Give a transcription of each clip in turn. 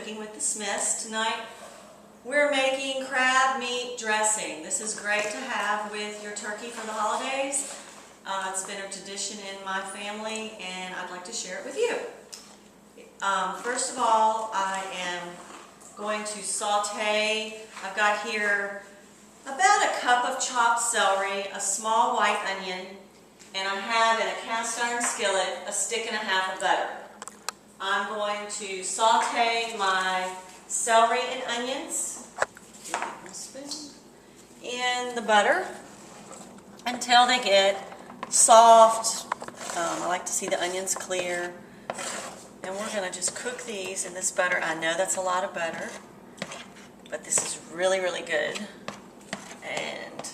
Cooking with the Smiths. Tonight we're making crab meat dressing. This is great to have with your turkey for the holidays. It's been a tradition in my family and I'd like to share it with you. First of all, I am going to saute. I've got here about a cup of chopped celery, a small white onion, and I have in a cast iron skillet a stick and a half of butter. I'm going to saute my celery and onions in the butter until they get soft. I like to see the onions clear. And we're going to just cook these in this butter. I know that's a lot of butter, but this is really, really good. And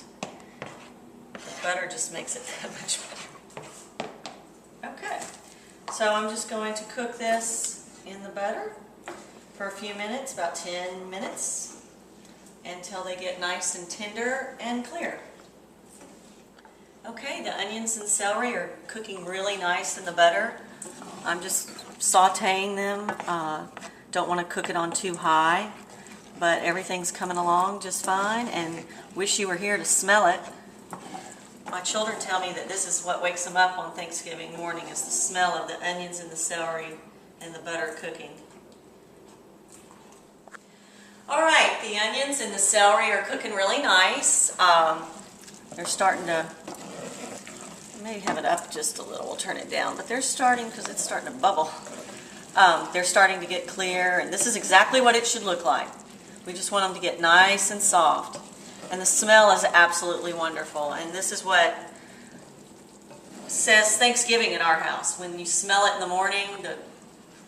the butter just makes it that much better. Okay. So I'm just going to cook this in the butter for a few minutes, about 10 minutes, until they get nice and tender and clear. Okay, the onions and celery are cooking really nice in the butter. I'm just sauteing them. Don't want to cook it on too high, but everything's coming along just fine, and wish you were here to smell it. My children tell me that this is what wakes them up on Thanksgiving morning, is the smell of the onions and the celery and the butter cooking. Alright, the onions and the celery are cooking really nice. They're starting to, maybe have it up just a little, we'll turn it down, but they're starting, because it's starting to bubble. They're starting to get clear, and this is exactly what it should look like. We just want them to get nice and soft. And the smell is absolutely wonderful. And this is what says Thanksgiving at our house. When you smell it in the morning,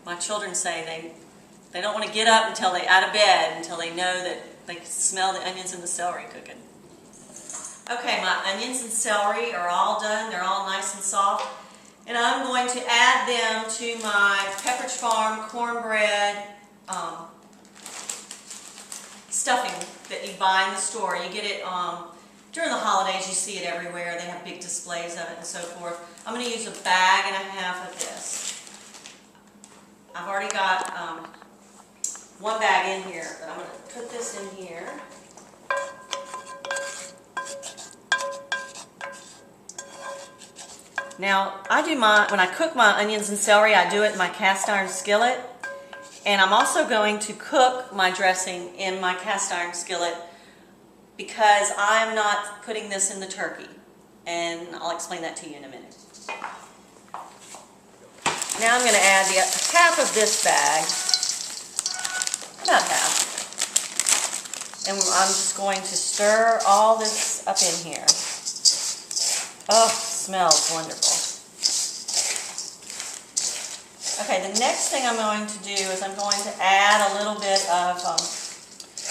my children say they don't want to get up until they're out of bed, until they know that they can smell the onions and the celery cooking. Okay, my onions and celery are all done. They're all nice and soft. And I'm going to add them to my Pepperidge Farm cornbread stuffing that you buy in the store. You get it during the holidays. You see it everywhere. They have big displays of it and so forth. I'm going to use a bag and a half of this. I've already got one bag in here, but I'm going to put this in here. Now, when I cook my onions and celery, I do it in my cast iron skillet. And I'm also going to cook my dressing in my cast iron skillet because I'm not putting this in the turkey. And I'll explain that to you in a minute. Now I'm going to add half of this bag, about half. And I'm just going to stir all this up in here. Oh, it smells wonderful. Okay, the next thing I'm going to do is I'm going to add a little bit of,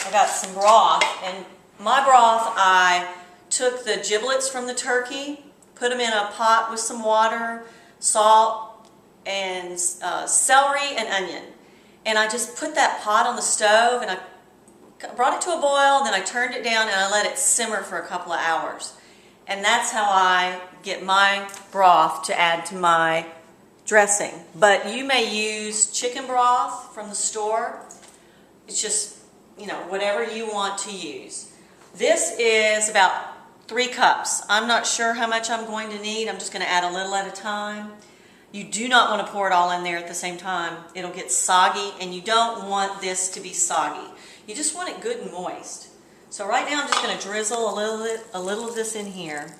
I got some broth, and my broth, I took the giblets from the turkey, put them in a pot with some water, salt, and celery and onion. And I just put that pot on the stove, and I brought it to a boil, then I turned it down, and I let it simmer for a couple of hours. And that's how I get my broth to add to my dressing. But you may use chicken broth from the store. It's just, whatever you want to use. This is about 3 cups. I'm not sure how much I'm going to need. I'm just going to add a little at a time. You do not want to pour it all in there at the same time. It'll get soggy, and you don't want this to be soggy. You just want it good and moist. So right now I'm just going to drizzle a little of this in here.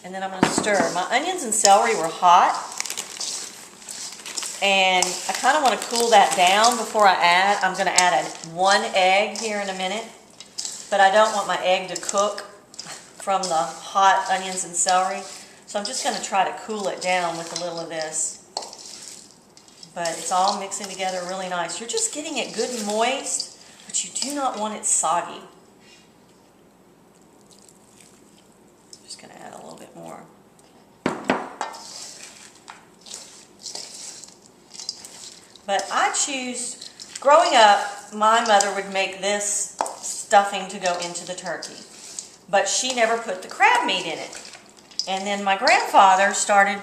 And then I'm going to stir. My onions and celery were hot. And I kind of want to cool that down before I'm going to add 1 egg here in a minute. But I don't want my egg to cook from the hot onions and celery. So I'm just going to try to cool it down with a little of this. But it's all mixing together really nice. You're just getting it good and moist, but you do not want it soggy. Just going to add a little bit more. But I choose, growing up, my mother would make this stuffing to go into the turkey. But she never put the crab meat in it. And then my grandfather started,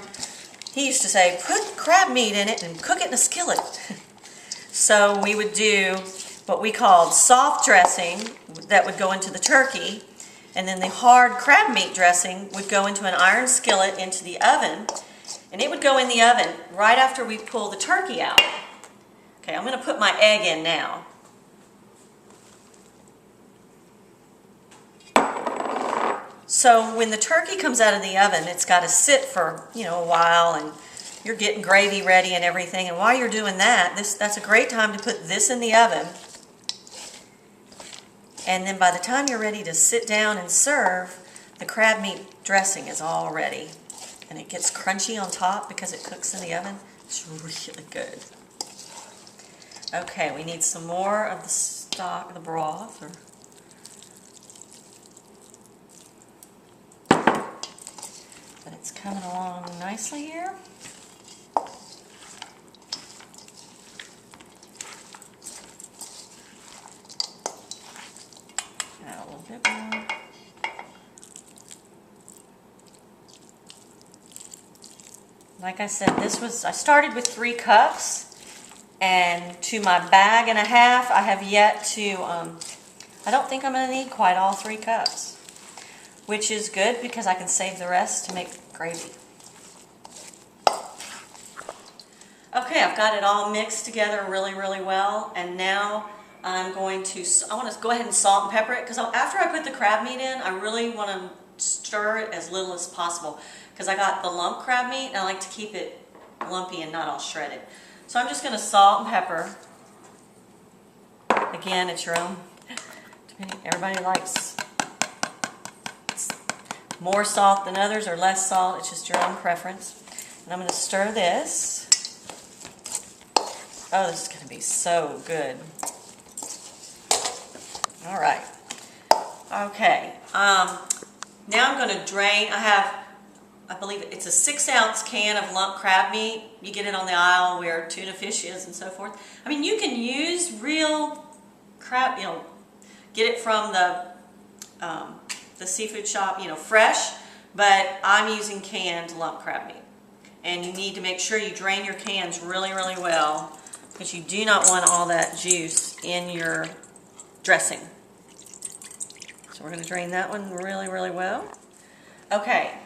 he used to say, put crab meat in it and cook it in a skillet. So we would do what we called soft dressing that would go into the turkey, and then the hard crab meat dressing would go into an iron skillet into the oven, and it would go in the oven right after we pull the turkey out. Okay, I'm going to put my egg in now. So when the turkey comes out of the oven, it's got to sit for, a while, and you're getting gravy ready and everything. And while you're doing that, that's a great time to put this in the oven. And then by the time you're ready to sit down and serve, the crab meat dressing is all ready. And it gets crunchy on top because it cooks in the oven. It's really good. Okay, we need some more of the stock, the broth. But it's coming along nicely here. Add a little bit more. Like I said, I started with 3 cups, and to my bag and a half, I have yet to, I don't think I'm going to need quite all 3 cups, which is good because I can save the rest to make gravy. Okay, I've got it all mixed together really, really well, and now I want to go ahead and salt and pepper it, because after I put the crab meat in, I really want to stir it as little as possible, because I got the lump crab meat and I like to keep it lumpy and not all shredded. So I'm just going to salt and pepper. Again, it's your own. Everybody likes more salt than others or less salt. It's just your own preference. And I'm going to stir this. Oh, this is going to be so good. All right. Okay. Now I'm going to drain. I believe it's a 6-ounce can of lump crab meat. You get it on the aisle where tuna fish is and so forth. I mean, you can use real crab, get it from the seafood shop, fresh, but I'm using canned lump crab meat. And you need to make sure you drain your cans really, really well, because you do not want all that juice in your dressing. So we're going to drain that one really, really well. Okay,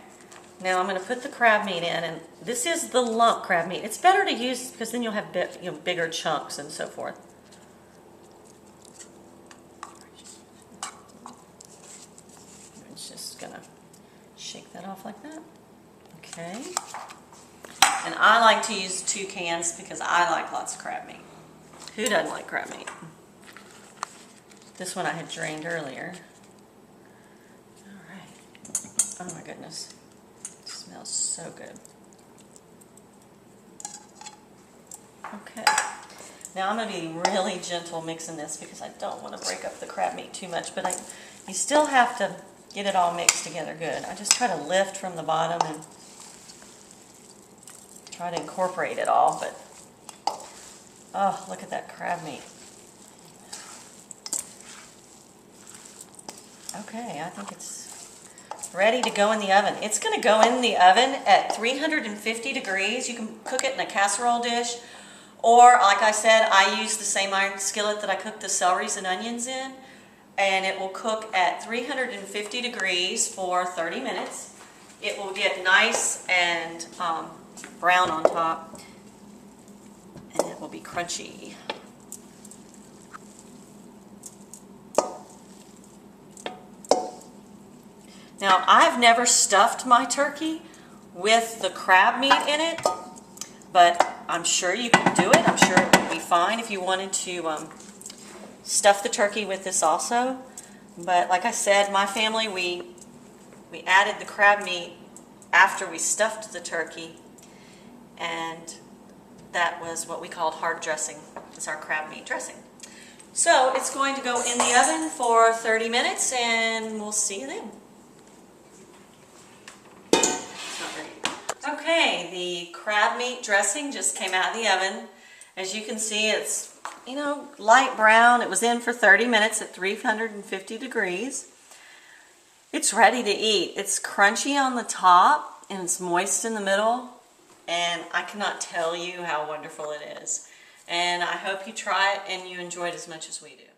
now I'm going to put the crab meat in, and this is the lump crab meat. It's better to use because then you'll have bigger chunks and so forth. I'm just going to shake that off like that. Okay. And I like to use 2 cans because I like lots of crab meat. Who doesn't like crab meat? This one I had drained earlier. Oh my goodness, it smells so good. Okay, now I'm going to be really gentle mixing this because I don't want to break up the crab meat too much, but you still have to get it all mixed together good. I just try to lift from the bottom and try to incorporate it all, but oh, look at that crab meat. Okay, I think it's ready to go in the oven. It's going to go in the oven at 350 degrees. You can cook it in a casserole dish, or like I said, I use the same iron skillet that I cook the celeries and onions in, and it will cook at 350 degrees for 30 minutes. It will get nice and brown on top, and it will be crunchy. Now, I've never stuffed my turkey with the crab meat in it, but I'm sure you can do it. I'm sure it would be fine if you wanted to stuff the turkey with this also. But like I said, my family, we added the crab meat after we stuffed the turkey, and that was what we called hard dressing. It's our crab meat dressing. So it's going to go in the oven for 30 minutes, and we'll see you then. Okay, the crab meat dressing just came out of the oven. As you can see, it's, light brown. It was in for 30 minutes at 350 degrees. It's ready to eat. It's crunchy on the top and it's moist in the middle, and I cannot tell you how wonderful it is. And I hope you try it and you enjoy it as much as we do.